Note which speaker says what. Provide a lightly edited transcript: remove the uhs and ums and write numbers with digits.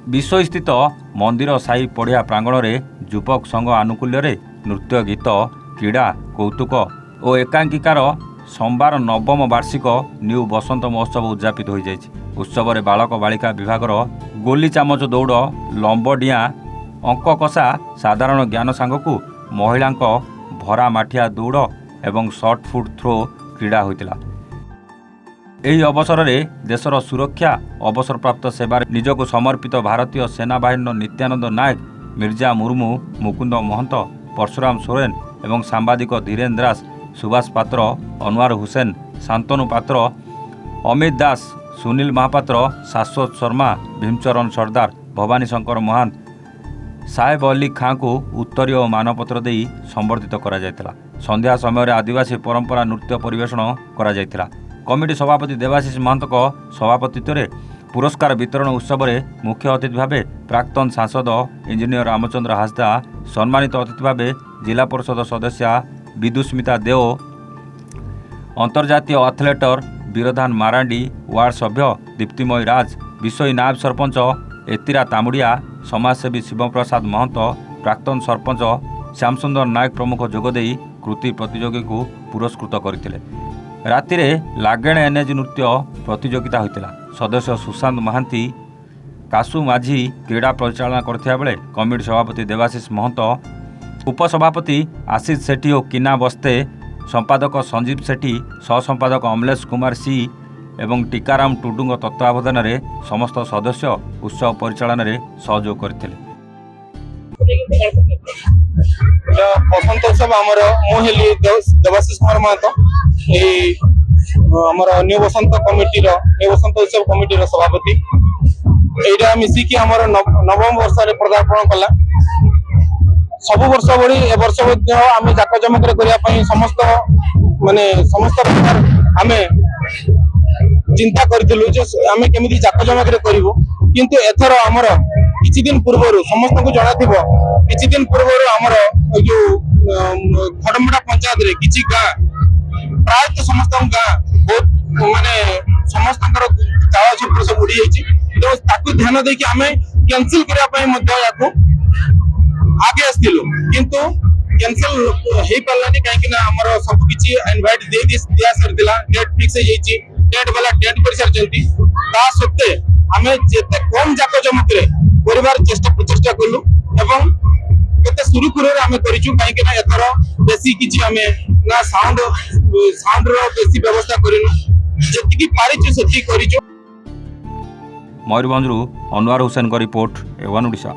Speaker 1: विषयस्थित मंदिर साई पढ़िया प्रांगण में युवक संघ आनुकूल्य नृत्य गीत क्रीड़ा कौतुक और एकांकिकार सोमवार नवम वार्षिक न्यू बसंत महोत्सव उद्यापित हो जाए। उत्सव में बालक बालिका विभागर गोली चामच दौड़ लंब डिया अंक कषा साधारण ज्ञान सांगकू महिला भरा माठिया दौड़ एवं शॉर्ट फुट थ्रो क्रीड़ा होता। ଏହି ଅବସରରେ ଦେଶର ସୁରକ୍ଷା ଅବସରପ୍ରାପ୍ତ ସେବାରେ ନିଜକୁ ସମର୍ପିତ ଭାରତୀୟ ସେନାବାହିନୀର ନିତ୍ୟାନନ୍ଦ ନାୟକ, ମିର୍ଜା ମୁର୍ମୁ, ମୁକୁନ୍ଦ ମହନ୍ତ, ପରଶୁରାମ ସୋରେନ ଏବଂ ସାମ୍ବାଦିକ ଧୀରେନ୍ଦ୍ର ଦାସ, ସୁଭାଷ ପାତ୍ର, ଅନୱାର ହୁସେନ, ଶାନ୍ତନୁ ପାତ୍ର, ଅମିତ ଦାସ, ସୁନୀଲ ମହାପାତ୍ର, ଶାଶ୍ୱତ ଶର୍ମା, ଭୀମଚରଣ ସର୍ଦ୍ଦାର, ଭବାନୀ ଶଙ୍କର ମହାନ୍ତ, ସାହେବ ଅଲ୍ଲୀ ଖାଁକୁ ଉତ୍ତରୀୟ ଓ ମାନପତ୍ର ଦେଇ ସମ୍ବର୍ଦ୍ଧିତ କରାଯାଇଥିଲା। ସନ୍ଧ୍ୟା ସମୟରେ ଆଦିବାସୀ ପରମ୍ପରା ନୃତ୍ୟ ପରିବେଷଣ କରାଯାଇଥିଲା। कमिटी सभापति देवाशीष महंत सभापतित्व में पुरस्कार वितरण उत्सव में मुख्य अतिथि भाव प्राक्तन सांसद इंजीनियर रामचंद्र हासदा, सम्मानित अतिथि भाव जिला परिषद सदस्या विदुस्मिता देव, अंतर्जातीय एथलेटर बीरधान मारांडी, वार्ड सभ्य दीप्तिमयी राज, विषयी नायब सरपंच एतिरा तामुड़िया, समाजसेवी शिवप्रसाद महंत, प्राक्तन सरपंच श्यामसुंदर नायक प्रमुख जोगदे कृति प्रतियोगी को पुरस्कृत करते। राति लागेण एनएज नृत्य प्रतियोगिता होता। सदस्य सुशांत महांती, कासु माझी क्रीड़ा परिचालना करथिया बेले कमिटी सभापति देवाशीष महंत, उपसभापति आशीष सेठी और किना बस्ते, संपादक संजीव सेठी, सहसंपादक अमलेश कुमार सी एवं टीकाराम टुडुंग तत्वावधान में समस्त सदस्य उत्सव परिचालन में सहयोग करथिले।
Speaker 2: बसंत उत्सव आमर मुझे देवाशीष कुमार महंत आमर न्यू बसंत कमिटी न्यू बसंत उत्सव कमिटी सभापति यहाँ मिसिकी आमर नवम वर्ष पदार्पण कला। सब वर्ष बड़ी ए वर्ष आम जाकजमक करने समस्त माने समस्त प्रकार आम चिंता करूँ आम केमी जाकजमक करूँ, किंतु एथर आमर किछि दिन पूर्व समस्त को जना थिबो किछि दिन पूर्व आमर जो खडमडा पंचायत रे किछि गाँ प्रायतः समस्त गाँ बहुत माने समस्त चाल छपर सब उड़ी जाइए, तो ताकू ध्यान देकी आम कैंसिल करने आगे आसलु, किंतु कैंसिल हो पारानी कहीं आमर सब किसी इनवाइट दिया सारी डेट फिक्स हो डेट वाला डेट कर सारी सत्वे आम जिते कम जाकजमक परिवार चेष्टा प्रचेषा कलु एवं केते सुरुखुरु आम करिछु कहीं एथर बेसी किछि आम ना साउंड रो बेसी व्यवस्था करिनु, जेतिकी पारिछु सेति करिछु।
Speaker 1: मयूरभंजरू अनवार हुसैन का रिपोर्ट, एवन ओडिशा।